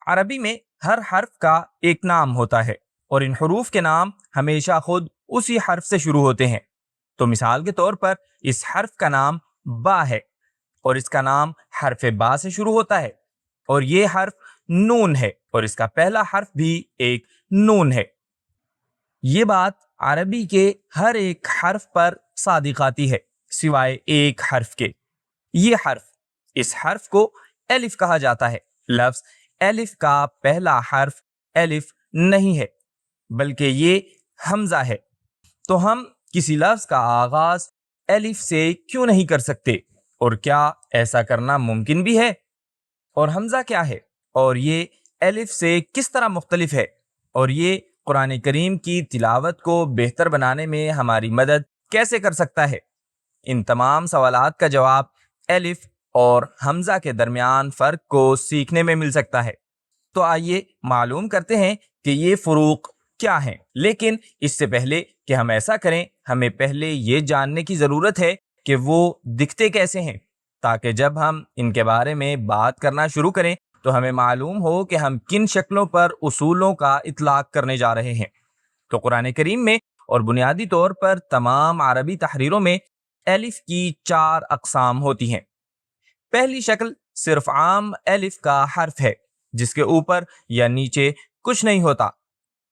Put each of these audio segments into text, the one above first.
عربی میں ہر حرف کا ایک نام ہوتا ہے اور ان حروف کے نام ہمیشہ خود اسی حرف سے شروع ہوتے ہیں۔ تو مثال کے طور پر اس حرف کا نام با ہے اور اس کا نام حرف با سے شروع ہوتا ہے، اور یہ حرف نون ہے اور اس کا پہلا حرف بھی ایک نون ہے۔ یہ بات عربی کے ہر ایک حرف پر صادق آتی ہے سوائے ایک حرف کے۔ یہ حرف، اس حرف کو الف کہا جاتا ہے۔ لفظ الف کا پہلا حرف الف نہیں ہے بلکہ یہ حمزہ ہے۔ تو ہم کسی لفظ کا آغاز الف سے کیوں نہیں کر سکتے، اور کیا ایسا کرنا ممکن بھی ہے؟ اور حمزہ کیا ہے، اور یہ الف سے کس طرح مختلف ہے، اور یہ قرآن کریم کی تلاوت کو بہتر بنانے میں ہماری مدد کیسے کر سکتا ہے؟ ان تمام سوالات کا جواب الف اور حمزہ کے درمیان فرق کو سیکھنے میں مل سکتا ہے۔ تو آئیے معلوم کرتے ہیں کہ یہ فروق کیا ہیں۔ لیکن اس سے پہلے کہ ہم ایسا کریں، ہمیں پہلے یہ جاننے کی ضرورت ہے کہ وہ دکھتے کیسے ہیں، تاکہ جب ہم ان کے بارے میں بات کرنا شروع کریں تو ہمیں معلوم ہو کہ ہم کن شکلوں پر اصولوں کا اطلاق کرنے جا رہے ہیں۔ تو قرآن کریم میں اور بنیادی طور پر تمام عربی تحریروں میں الف کی 4 اقسام ہوتی ہیں۔ پہلی شکل صرف عام الف کا حرف ہے جس کے اوپر یا نیچے کچھ نہیں ہوتا،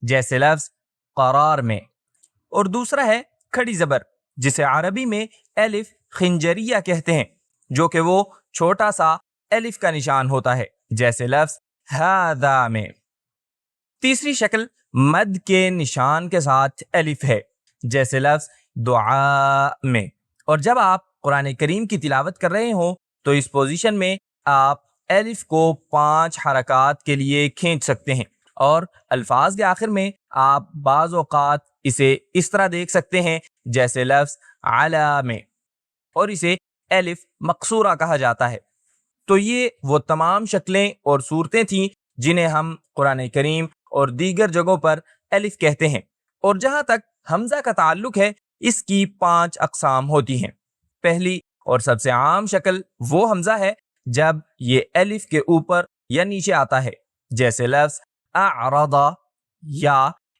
جیسے لفظ قرار میں، اور دوسرا ہے کھڑی زبر جسے عربی میں الف خنجریہ کہتے ہیں، جو کہ وہ چھوٹا سا الف کا نشان ہوتا ہے، جیسے لفظ ھذا میں۔ تیسری شکل مد کے نشان کے ساتھ الف ہے، جیسے لفظ دعا میں، اور جب آپ قرآن کریم کی تلاوت کر رہے ہوں تو اس پوزیشن میں آپ الف کو 5 حرکات کے لیے کھینچ سکتے ہیں، اور الفاظ کے آخر میں آپ بعض اوقات اسے اس طرح دیکھ سکتے ہیں جیسے لفظ علا میں، اور اسے الف مقصورہ کہا جاتا ہے۔ تو یہ وہ تمام شکلیں اور صورتیں تھیں جنہیں ہم قرآن کریم اور دیگر جگہوں پر الف کہتے ہیں، اور جہاں تک حمزہ کا تعلق ہے اس کی 5 اقسام ہوتی ہیں۔ پہلی اور سب سے عام شکل وہ حمزہ ہے جب یہ الف کے اوپر یا نیچے آتا ہے، جیسے لفظ اعرض یا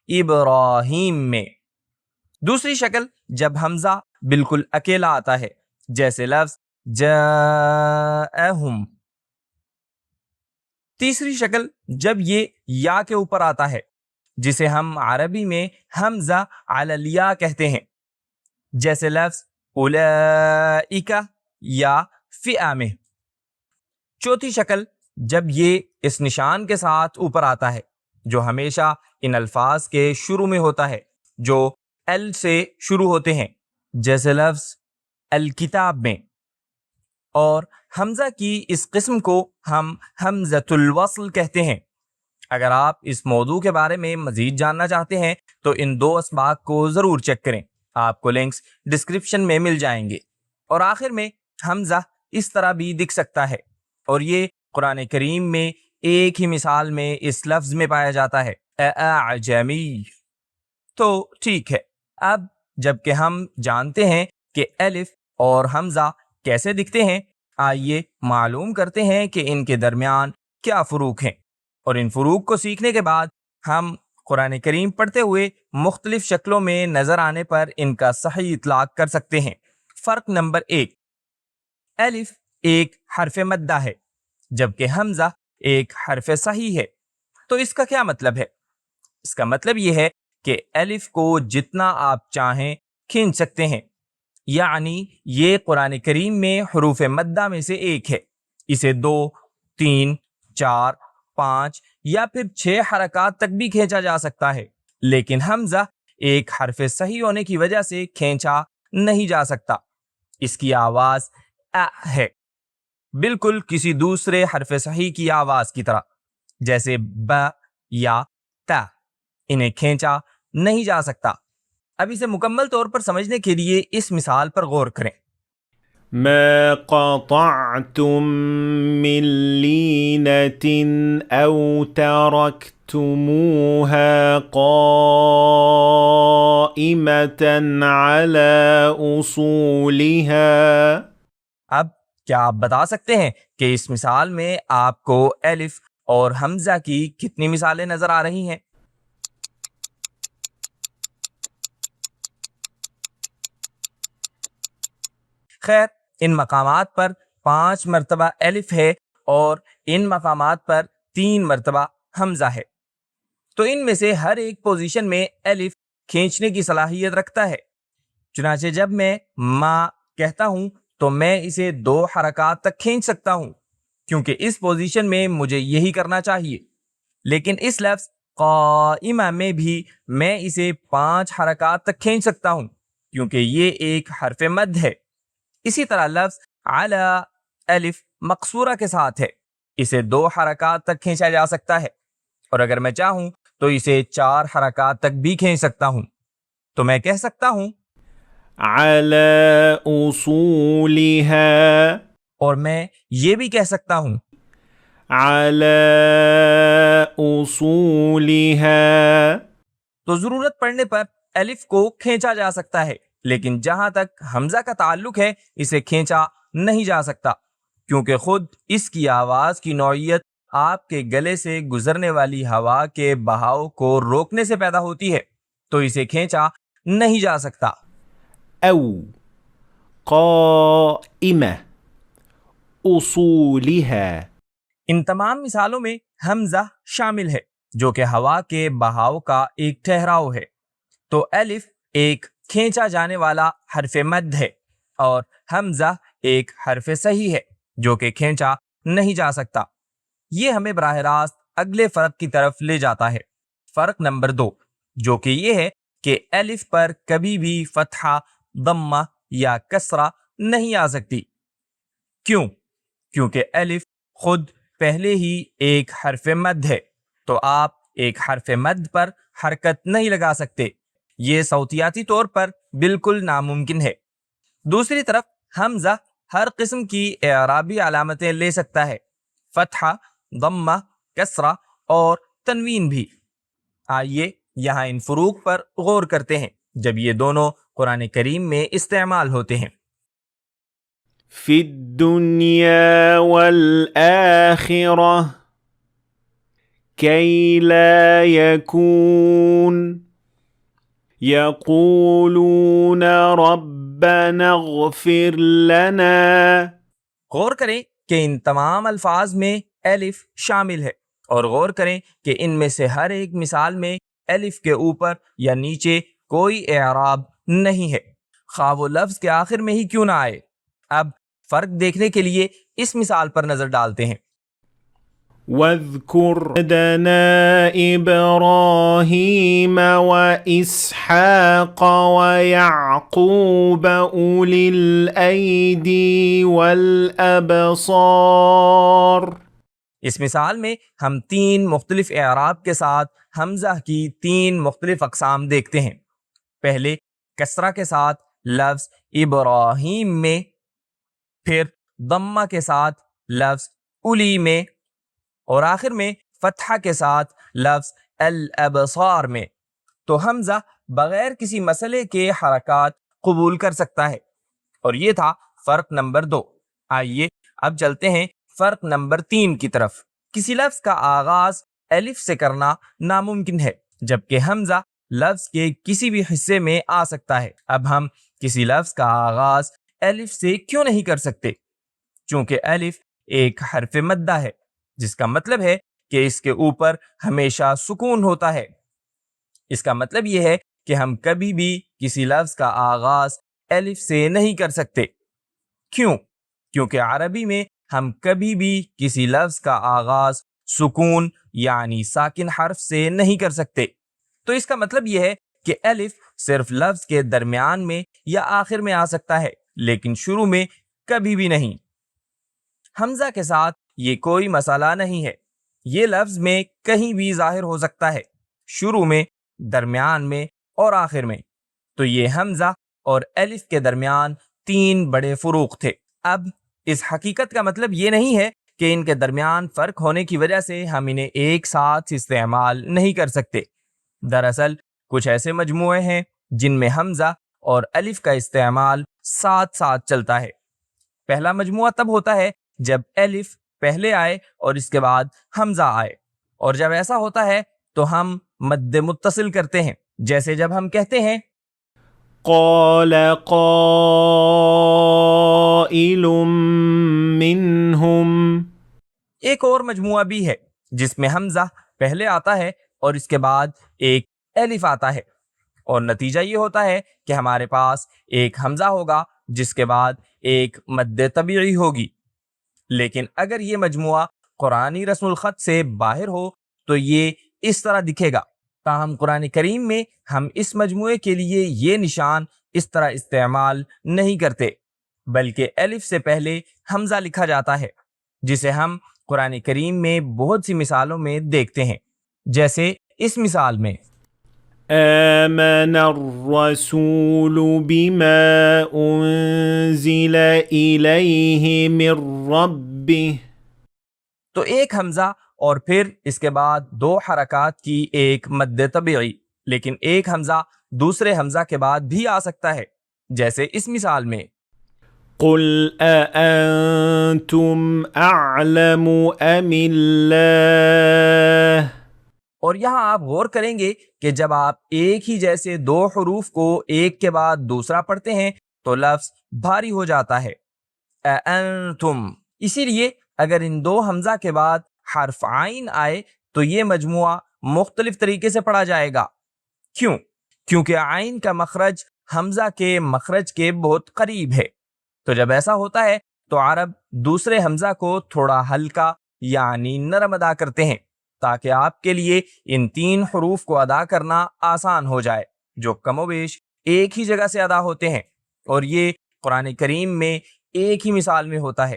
ابراہیم میں۔ دوسری شکل جب حمزہ بالکل اکیلا آتا ہے، جیسے لفظ جاءہم۔ تیسری شکل جب یہ یا کے اوپر آتا ہے، جسے ہم عربی میں حمزہ علی الیا کہتے ہیں، جیسے لفظ اولئک یا فئہ میں۔ چوتھی شکل جب یہ اس نشان کے ساتھ اوپر آتا ہے جو ہمیشہ ان الفاظ کے شروع میں ہوتا ہے جو ال سے شروع ہوتے ہیں، جیسے لفظ الکتاب میں۔ اور حمزہ کی اس قسم کو ہم حمزۃ الوصل کہتے ہیں۔ اگر آپ اس موضوع کے بارے میں مزید جاننا چاہتے ہیں تو ان 2 اسباق کو ضرور چیک کریں، آپ کو لنکس ڈسکرپشن میں مل جائیں گے۔ اور آخر میں حمزہ اس طرح بھی دکھ سکتا ہے، اور یہ قرآن کریم میں ایک ہی مثال میں اس لفظ میں پایا جاتا ہے، اعجمی۔ تو ٹھیک ہے، اب جب کہ ہم جانتے ہیں کہ الف اور حمزہ کیسے دکھتے ہیں، آئیے معلوم کرتے ہیں کہ ان کے درمیان کیا فروق ہیں، اور ان فروق کو سیکھنے کے بعد ہم قرآن کریم پڑھتے ہوئے مختلف شکلوں میں نظر آنے پر ان کا صحیح اطلاق کر سکتے ہیں۔ فرق نمبر 1، الف ایک حرف مدہ ہے جبکہ حمزہ ایک حرف صحیح ہے۔ تو اس کا کیا مطلب ہے؟ اس کا مطلب یہ ہے کہ الف کو جتنا آپ چاہیں کھینچ سکتے ہیں، یعنی یہ قرآن کریم میں حروف مدہ میں سے ایک ہے، اسے 2، 3، 4، 5 یا پھر 6 حرکات تک بھی کھینچا جا سکتا ہے، لیکن حمزہ ایک حرف صحیح ہونے کی وجہ سے کھینچا نہیں جا سکتا۔ اس کی آواز ا ہے، بالکل کسی دوسرے حرف صحیح کی آواز کی طرح، جیسے ب یا ت، انہیں کھینچا نہیں جا سکتا۔ اب اسے مکمل طور پر سمجھنے کے لیے اس مثال پر غور کریں۔ ما قطعتم من لینة او ترکتموها قائمة على اصولها۔ اب کیا آپ بتا سکتے ہیں کہ اس مثال میں آپ کو الف اور حمزہ کی کتنی مثالیں نظر آ رہی ہیں؟ خیر، ان مقامات پر 5 مرتبہ الف ہے اور ان مقامات پر 3 مرتبہ حمزہ ہے، تو ان میں سے ہر ایک پوزیشن میں الف کھینچنے کی صلاحیت رکھتا ہے۔ چنانچہ جب میں ما کہتا ہوں تو میں اسے 2 حرکات تک کھینچ سکتا ہوں، کیونکہ اس پوزیشن میں مجھے یہی کرنا چاہیے، لیکن اس لفظ قائمہ میں بھی میں اسے 5 حرکات تک کھینچ سکتا ہوں، کیونکہ یہ ایک حرف مد ہے۔ اسی طرح لفظ علی الف مقصورہ کے ساتھ ہے، اسے 2 حرکات تک کھینچا جا سکتا ہے، اور اگر میں چاہوں تو اسے 4 حرکات تک بھی کھینچ سکتا ہوں۔ تو میں کہہ سکتا ہوں على أصولها، اور میں یہ بھی کہہ سکتا ہوں على أصولها۔ تو ضرورت پڑنے پر الف کو کھینچا جا سکتا ہے، لیکن جہاں تک حمزہ کا تعلق ہے اسے کھینچا نہیں جا سکتا، کیونکہ خود اس کی آواز کی نوعیت آپ کے گلے سے گزرنے والی ہوا کے بہاؤ کو روکنے سے پیدا ہوتی ہے، تو اسے کھینچا نہیں جا سکتا۔ أو قائمة أصولها۔ ان تمام مثالوں میں حمزہ شامل ہے، جو کہ ہوا کے بہاؤ کا ایک ٹھہراؤ ہے، تو الف ایک کھینچا جانے والا حرف مد ہے اور حمزہ ایک حرف صحیح ہے جو کہ کھینچا نہیں جا سکتا۔ یہ ہمیں براہ راست اگلے فرق کی طرف لے جاتا ہے، فرق نمبر 2، جو کہ یہ ہے کہ الف پر کبھی بھی فتحہ، ضمہ یا کسرہ نہیں آ سکتی۔ کیوں؟ کیونکہ الف خود پہلے ہی ایک حرف مد ہے، تو آپ ایک حرف مد پر حرکت نہیں لگا سکتے، یہ صوتیاتی طور پر بالکل ناممکن ہے۔ دوسری طرف حمزہ ہر قسم کی اعرابی علامتیں لے سکتا ہے، فتحہ، ضمہ، کسرہ اور تنوین بھی۔ آئیے یہاں ان فروق پر غور کرتے ہیں جب یہ دونوں قرآن کریم میں استعمال ہوتے ہیں۔ في الدنيا والآخرة كي لا يكون يقولون ربنا اغفر لنا۔ غور کریں کہ ان تمام الفاظ میں الف شامل ہے، اور غور کریں کہ ان میں سے ہر ایک مثال میں الف کے اوپر یا نیچے کوئی اعراب نہیں ہے، خواہ وہ لفظ کے آخر میں ہی کیوں نہ آئے۔ اب فرق دیکھنے کے لیے اس مثال پر نظر ڈالتے ہیں۔ واذكر عبدنا إبراهيم وإسحاق ويعقوب أولي الأيدي والأبصار۔ اس مثال میں ہم 3 مختلف اعراب کے ساتھ حمزہ کی 3 مختلف اقسام دیکھتے ہیں۔ پہلے کسرہ کے ساتھ لفظ ابراہیم میں، پھر ضمہ کے ساتھ لفظ اولی میں، اور آخر میں فتحہ کے ساتھ لفظ الابصار میں۔ تو حمزہ بغیر کسی مسئلے کے حرکات قبول کر سکتا ہے، اور یہ تھا فرق نمبر 2۔ آئیے اب چلتے ہیں فرق نمبر 3 کی طرف۔ کسی لفظ کا آغاز الف سے کرنا ناممکن ہے، جبکہ حمزہ لفظ کے کسی بھی حصے میں آ سکتا ہے۔ اب ہم کسی لفظ کا آغاز الف سے کیوں نہیں کر سکتے؟ چونکہ الف ایک حرف مدہ ہے، جس کا مطلب ہے کہ اس کے اوپر ہمیشہ سکون ہوتا ہے۔ اس کا مطلب یہ ہے کہ ہم کبھی بھی کسی لفظ کا آغاز الف سے نہیں کر سکتے۔ کیوں؟ کیونکہ عربی میں ہم کبھی بھی کسی لفظ کا آغاز سکون یعنی ساکن حرف سے نہیں کر سکتے۔ تو اس کا مطلب یہ ہے کہ الف صرف لفظ کے درمیان میں یا آخر میں آ سکتا ہے، لیکن شروع میں کبھی بھی نہیں۔ حمزہ کے ساتھ یہ کوئی مسئلہ نہیں ہے، یہ لفظ میں کہیں بھی ظاہر ہو سکتا ہے، شروع میں، درمیان میں اور آخر میں۔ تو یہ حمزہ اور الف کے درمیان 3 بڑے فروق تھے۔ اب اس حقیقت کا مطلب یہ نہیں ہے کہ ان کے درمیان فرق ہونے کی وجہ سے ہم انہیں ایک ساتھ استعمال نہیں کر سکتے۔ دراصل کچھ ایسے مجموعے ہیں جن میں حمزہ اور الف کا استعمال ساتھ ساتھ چلتا ہے۔ پہلا مجموعہ تب ہوتا ہے جب الف پہلے آئے اور اس کے بعد حمزہ آئے، اور جب ایسا ہوتا ہے تو ہم مد متصل کرتے ہیں، جیسے جب ہم کہتے ہیں قال قائل منهم. ایک اور مجموعہ بھی ہے جس میں حمزہ پہلے آتا ہے اور اس کے بعد ایک الف آتا ہے، اور نتیجہ یہ ہوتا ہے کہ ہمارے پاس ایک حمزہ ہوگا جس کے بعد ایک مد طبیعی ہوگی۔ لیکن اگر یہ مجموعہ قرآنی رسم الخط سے باہر ہو تو یہ اس طرح دکھے گا، تاہم قرآن کریم میں ہم اس مجموعے کے لیے یہ نشان اس طرح استعمال نہیں کرتے، بلکہ الف سے پہلے حمزہ لکھا جاتا ہے، جسے ہم قرآن کریم میں بہت سی مثالوں میں دیکھتے ہیں، جیسے اس مثال میں آمن الرسول بما انزل الیہ من ربہ. تو ایک حمزہ اور پھر اس کے بعد 2 حرکات کی ایک مد طبیعی، لیکن ایک حمزہ دوسرے حمزہ کے بعد بھی آ سکتا ہے، جیسے اس مثال میں قل اانتم اعلم ام اللہ. اور یہاں آپ غور کریں گے کہ جب آپ ایک ہی جیسے 2 حروف کو ایک کے بعد دوسرا پڑھتے ہیں تو لفظ بھاری ہو جاتا ہے، انتم۔ اسی لیے اگر ان 2 حمزہ کے بعد حرف عین آئے تو یہ مجموعہ مختلف طریقے سے پڑھا جائے گا۔ کیوں؟ کیونکہ عین کا مخرج حمزہ کے مخرج کے بہت قریب ہے، تو جب ایسا ہوتا ہے تو عرب دوسرے حمزہ کو تھوڑا ہلکا یعنی نرم ادا کرتے ہیں تاکہ آپ کے لیے ان 3 حروف کو ادا کرنا آسان ہو جائے جو کم و بیش ایک ہی جگہ سے ادا ہوتے ہیں، اور یہ قرآن کریم میں ایک ہی مثال میں ہوتا ہے،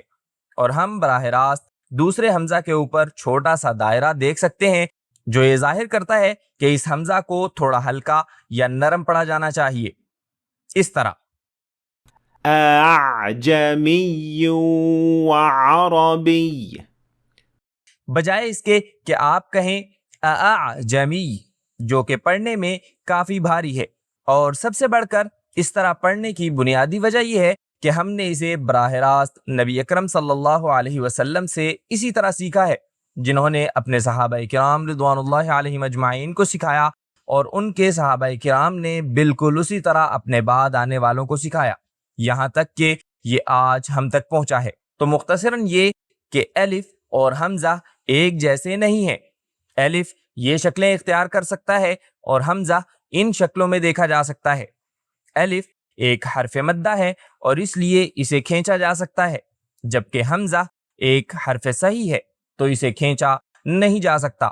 اور ہم براہ راست دوسرے حمزہ کے اوپر چھوٹا سا دائرہ دیکھ سکتے ہیں جو یہ ظاہر کرتا ہے کہ اس حمزہ کو تھوڑا ہلکا یا نرم پڑھا جانا چاہیے، اس طرح اعجمی وعربی. بجائے اس کے کہ آپ کہیں اعجمی، جو کہ پڑھنے میں کافی بھاری ہے، اور سب سے بڑھ کر اس طرح پڑھنے کی بنیادی وجہ یہ ہے کہ ہم نے اسے براہ راست نبی اکرم صلی اللہ علیہ وسلم سے اسی طرح سیکھا ہے، جنہوں نے اپنے صحابہ کرام رضوان اللہ علیہم اجمعین کو سکھایا، اور ان کے صحابہ کرام نے بالکل اسی طرح اپنے بعد آنے والوں کو سکھایا، یہاں تک کہ یہ آج ہم تک پہنچا ہے۔ تو مختصراً یہ کہ الف اور حمزہ ایک جیسے نہیں ہیں، الف یہ شکلیں اختیار کر سکتا ہے اور حمزہ ان شکلوں میں دیکھا جا سکتا ہے۔ الف ایک حرف مدہ ہے اور اس لیے اسے کھینچا جا سکتا ہے، جبکہ حمزہ ایک حرف صحیح ہے تو اسے کھینچا نہیں جا سکتا،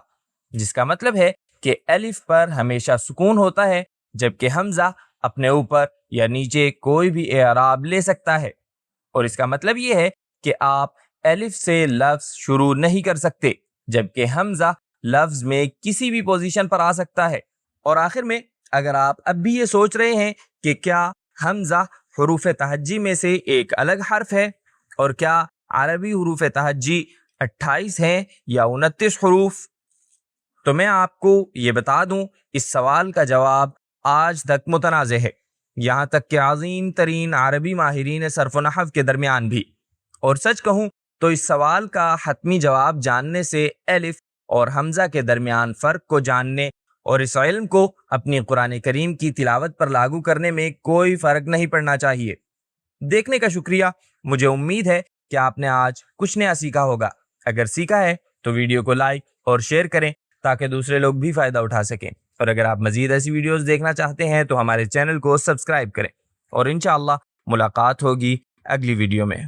جس کا مطلب ہے کہ الف پر ہمیشہ سکون ہوتا ہے، جبکہ حمزہ اپنے اوپر یا نیچے کوئی بھی اعراب لے سکتا ہے، اور اس کا مطلب یہ ہے کہ آپ الف سے لفظ شروع نہیں کر سکتے، جبکہ حمزہ لفظ میں کسی بھی پوزیشن پر آ سکتا ہے۔ اور آخر میں اگر آپ اب بھی یہ سوچ رہے ہیں کہ کیا حمزہ حروف تہجی میں سے ایک الگ حرف ہے، اور کیا عربی حروف تہجی 28 ہیں یا 29 حروف، تو میں آپ کو یہ بتا دوں اس سوال کا جواب آج تک متنازع ہے، یہاں تک کہ عظیم ترین عربی ماہرین صرف و نحو کے درمیان بھی۔ اور سچ کہوں تو اس سوال کا حتمی جواب جاننے سے الف اور حمزہ کے درمیان فرق کو جاننے اور اس علم کو اپنی قرآن کریم کی تلاوت پر لاگو کرنے میں کوئی فرق نہیں پڑنا چاہیے۔ دیکھنے کا شکریہ، مجھے امید ہے کہ آپ نے آج کچھ نیا سیکھا ہوگا۔ اگر سیکھا ہے تو ویڈیو کو لائک اور شیئر کریں تاکہ دوسرے لوگ بھی فائدہ اٹھا سکیں، اور اگر آپ مزید ایسی ویڈیوز دیکھنا چاہتے ہیں تو ہمارے چینل کو سبسکرائب کریں، اور انشاءاللہ ملاقات ہوگی اگلی ویڈیو میں۔